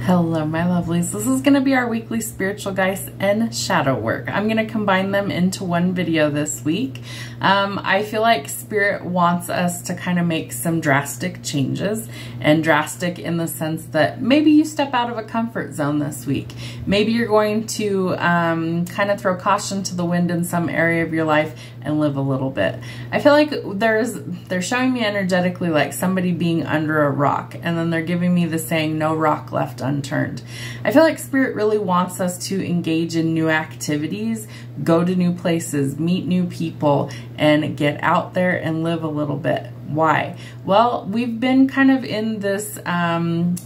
Hello, my lovelies. This is going to be our weekly spiritual guides and shadow work. I'm going to combine them into one video this week. I feel like Spirit wants us to kind of make some drastic changes, and drastic in the sense that maybe you step out of a comfort zone this week. Maybe you're going to kind of throw caution to the wind in some area of your life and live a little bit. I feel like they're showing me energetically like somebody being under a rock, and then they're giving me the saying, no rock left unturned. I feel like Spirit really wants us to engage in new activities, go to new places, meet new people, and get out there and live a little bit. Why? Well, we've been kind of in this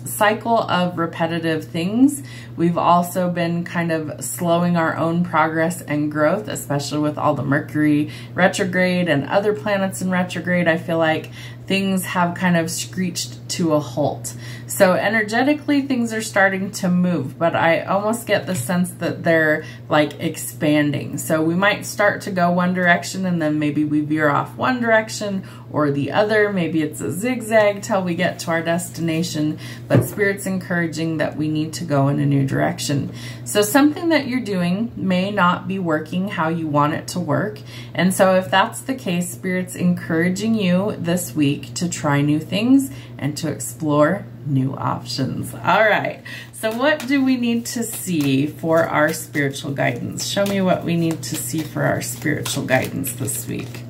cycle of repetitive things. We've also been kind of slowing our own progress and growth, especially with all the Mercury retrograde and other planets in retrograde. I feel like things have kind of screeched to a halt. So energetically, things are starting to move, but I almost get the sense that they're like expanding. So we might start to go one direction and then maybe we veer off one direction or the other. Maybe it's a zigzag till we get to our destination, but Spirit's encouraging that we need to go in a new direction. So something that you're doing may not be working how you want it to work. And so if that's the case, Spirit's encouraging you this week to try new things and to explore new options. All right, so what do we need to see for our spiritual guidance? Show me what we need to see for our spiritual guidance this week.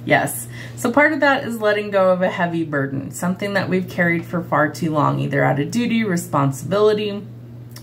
Yes, so part of that is letting go of a heavy burden, something that we've carried for far too long, either out of duty, responsibility.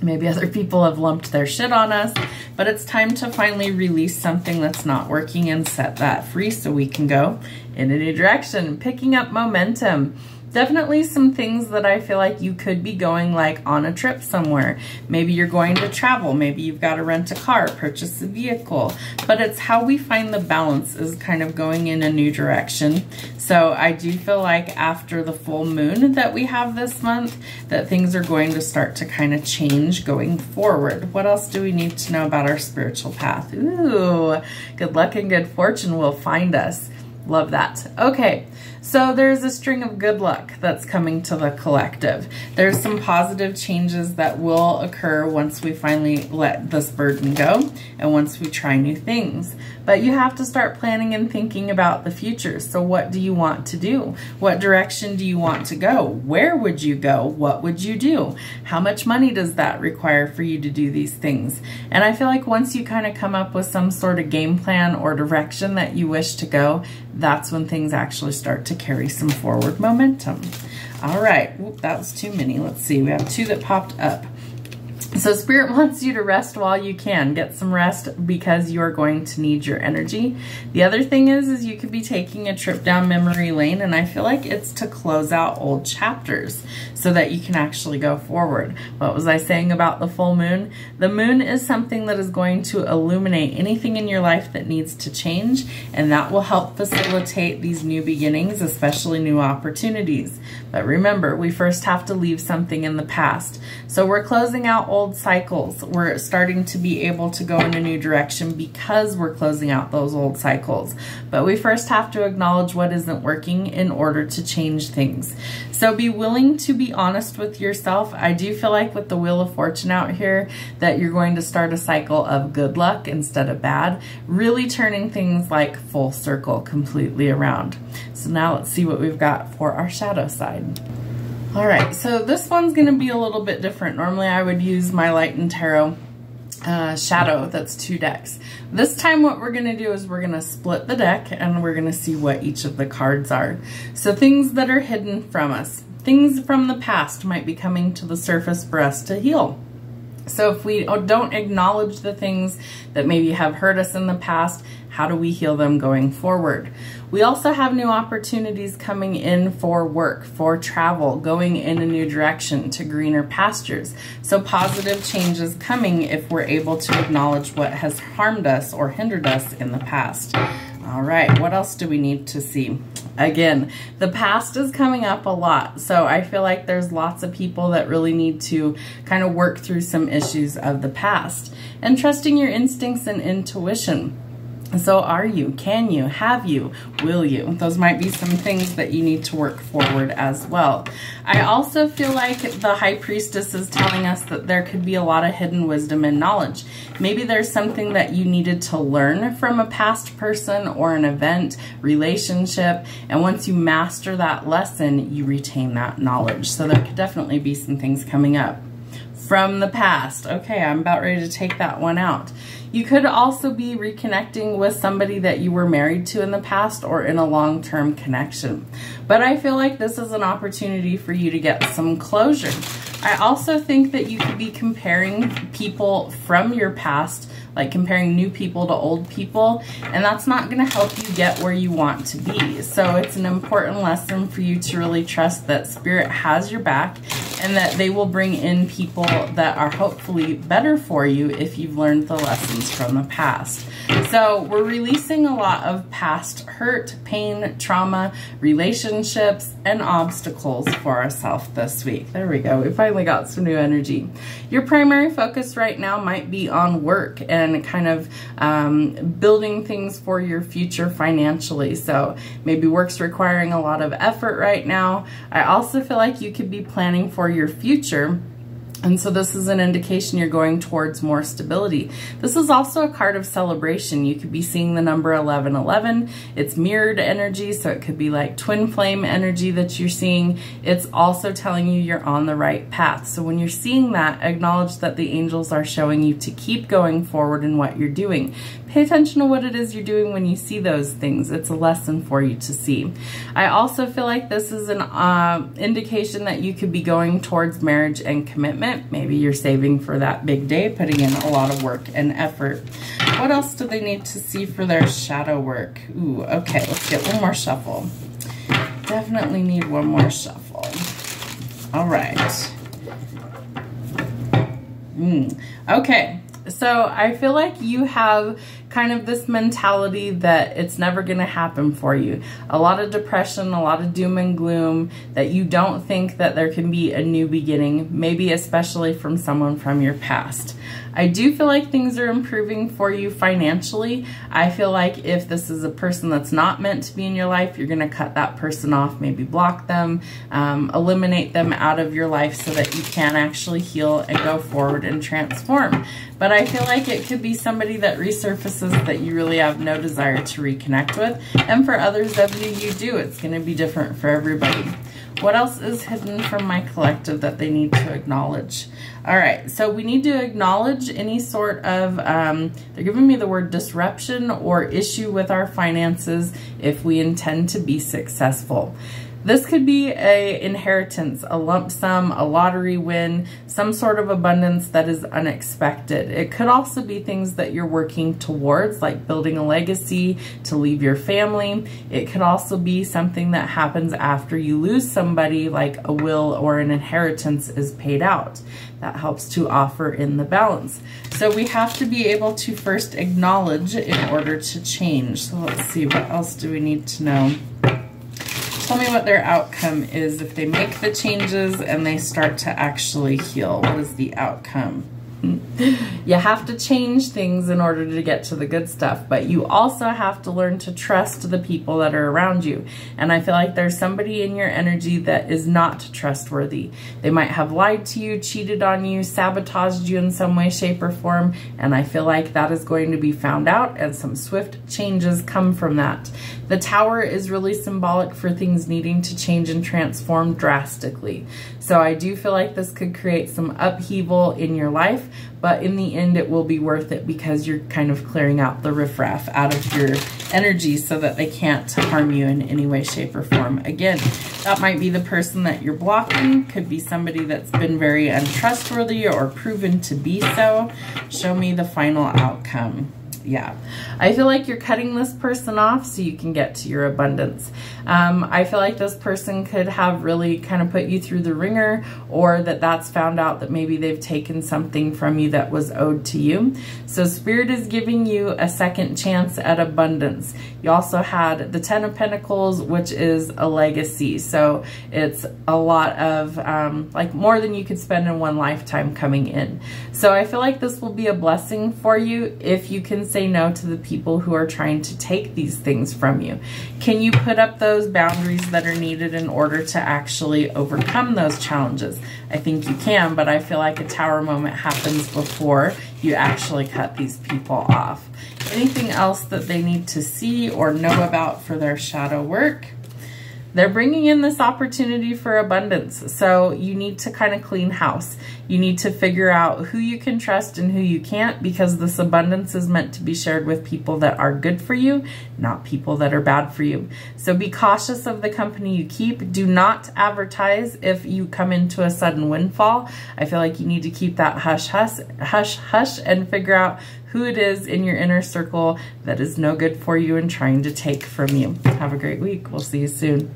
Maybe other people have lumped their shit on us, but it's time to finally release something that's not working and set that free so we can go in a new direction, picking up momentum. Definitely some things that I feel like you could be going like on a trip somewhere. Maybe you're going to travel. Maybe you've got to rent a car, purchase a vehicle. But it's how we find the balance is kind of going in a new direction. So I do feel like after the full moon that we have this month, that things are going to start to kind of change going forward. What else do we need to know about our spiritual path? Ooh, good luck and good fortune will find us. Love that. Okay, so there's a string of good luck that's coming to the collective. There's some positive changes that will occur once we finally let this burden go and once we try new things. But you have to start planning and thinking about the future. So what do you want to do? What direction do you want to go? Where would you go? What would you do? How much money does that require for you to do these things? And I feel like once you kind of come up with some sort of game plan or direction that you wish to go, that's when things actually start to carry some forward momentum. All right, oop, that was too many. Let's see, we have two that popped up. So Spirit wants you to rest while you can. Get some rest because you're going to need your energy. The other thing is you could be taking a trip down memory lane, and I feel like it's to close out old chapters so that you can actually go forward. What was I saying about the full moon? The moon is something that is going to illuminate anything in your life that needs to change, and that will help facilitate these new beginnings, especially new opportunities. But remember, we first have to leave something in the past. So we're closing out old cycles. We're starting to be able to go in a new direction because we're closing out those old cycles. But we first have to acknowledge what isn't working in order to change things. So be willing to be honest with yourself. I do feel like with the Wheel of Fortune out here that you're going to start a cycle of good luck instead of bad, really turning things like full circle completely around. So now let's see what we've got for our shadow side. All right, so this one's going to be a little bit different. Normally I would use my Light and Tarot shadow, that's 2 decks. This time what we're going to do is we're going to split the deck and we're going to see what each of the cards are. So things that are hidden from us, things from the past might be coming to the surface for us to heal. So if we don't acknowledge the things that maybe have hurt us in the past, how do we heal them going forward? We also have new opportunities coming in for work, for travel, going in a new direction to greener pastures. So positive changes coming if we're able to acknowledge what has harmed us or hindered us in the past. All right, what else do we need to see? Again, the past is coming up a lot, so I feel like there's lots of people that really need to kind of work through some issues of the past. And trusting your instincts and intuition. So are you, can you, have you, will you? Those might be some things that you need to work forward as well. I also feel like the High Priestess is telling us that there could be a lot of hidden wisdom and knowledge. Maybe there's something that you needed to learn from a past person or an event, relationship, and once you master that lesson, you retain that knowledge. So there could definitely be some things coming up from the past. Okay, I'm about ready to take that one out. You could also be reconnecting with somebody that you were married to in the past or in a long-term connection. But I feel like this is an opportunity for you to get some closure. I also think that you could be comparing people from your past, like comparing new people to old people, and that's not going to help you get where you want to be. So it's an important lesson for you to really trust that Spirit has your back and that they will bring in people that are hopefully better for you if you've learned the lessons from the past. So we're releasing a lot of past hurt, pain, trauma, relationships, and obstacles for ourselves this week. There we go. We finally got some new energy. Your primary focus right now might be on work and kind of building things for your future financially. So maybe work's requiring a lot of effort right now. I also feel like you could be planning for your future. And so this is an indication you're going towards more stability. This is also a card of celebration. You could be seeing the number 1111. It's mirrored energy, so it could be like twin flame energy that you're seeing. It's also telling you you're on the right path. So when you're seeing that, acknowledge that the angels are showing you to keep going forward in what you're doing. Pay attention to what it is you're doing when you see those things. It's a lesson for you to see. I also feel like this is an indication that you could be going towards marriage and commitment. Maybe you're saving for that big day, putting in a lot of work and effort. What else do they need to see for their shadow work? Ooh, okay, let's get one more shuffle. Definitely need one more shuffle. All right. Okay. So I feel like you have kind of this mentality that it's never going to happen for you. A lot of depression, a lot of doom and gloom, that you don't think that there can be a new beginning, maybe especially from someone from your past. I do feel like things are improving for you financially. I feel like if this is a person that's not meant to be in your life, you're going to cut that person off, maybe block them, eliminate them out of your life so that you can actually heal and go forward and transform. But I feel like it could be somebody that resurfaces that you really have no desire to reconnect with. And for others of you, you do. It's going to be different for everybody. What else is hidden from my collective that they need to acknowledge? All right, so we need to acknowledge any sort of, they're giving me the word disruption or issue with our finances if we intend to be successful. This could be an inheritance, a lump sum, a lottery win, some sort of abundance that is unexpected. It could also be things that you're working towards, like building a legacy to leave your family. It could also be something that happens after you lose somebody, like a will or an inheritance is paid out. That helps to offer in the balance. So we have to be able to first acknowledge in order to change. So let's see, what else do we need to know? Tell me what their outcome is if they make the changes and they start to actually heal. What is the outcome? You have to change things in order to get to the good stuff, but you also have to learn to trust the people that are around you. And I feel like there's somebody in your energy that is not trustworthy. They might have lied to you, cheated on you, sabotaged you in some way, shape, or form, and I feel like that is going to be found out and some swift changes come from that. The Tower is really symbolic for things needing to change and transform drastically. So I do feel like this could create some upheaval in your life, but in the end it will be worth it because you're kind of clearing out the riffraff out of your energy so that they can't harm you in any way, shape, or form. Again, that might be the person that you're blocking, could be somebody that's been very untrustworthy or proven to be so. Show me the final outcome. Yeah, I feel like you're cutting this person off so you can get to your abundance. I feel like this person could have really kind of put you through the ringer, or that's found out that maybe they've taken something from you that was owed to you. So Spirit is giving you a second chance at abundance. You also had the 10 of Pentacles, which is a legacy. So it's a lot of like more than you could spend in one lifetime coming in. So I feel like this will be a blessing for you if you can say no to the people who are trying to take these things from you? Can you put up those boundaries that are needed in order to actually overcome those challenges? I think you can, but I feel like a Tower moment happens before you actually cut these people off. Anything else that they need to see or know about for their shadow work? They're bringing in this opportunity for abundance. So you need to kind of clean house. You need to figure out who you can trust and who you can't, because this abundance is meant to be shared with people that are good for you, not people that are bad for you. So be cautious of the company you keep. Do not advertise if you come into a sudden windfall. I feel like you need to keep that hush, hush, and figure out who it is in your inner circle that is no good for you and trying to take from you. Have a great week. We'll see you soon.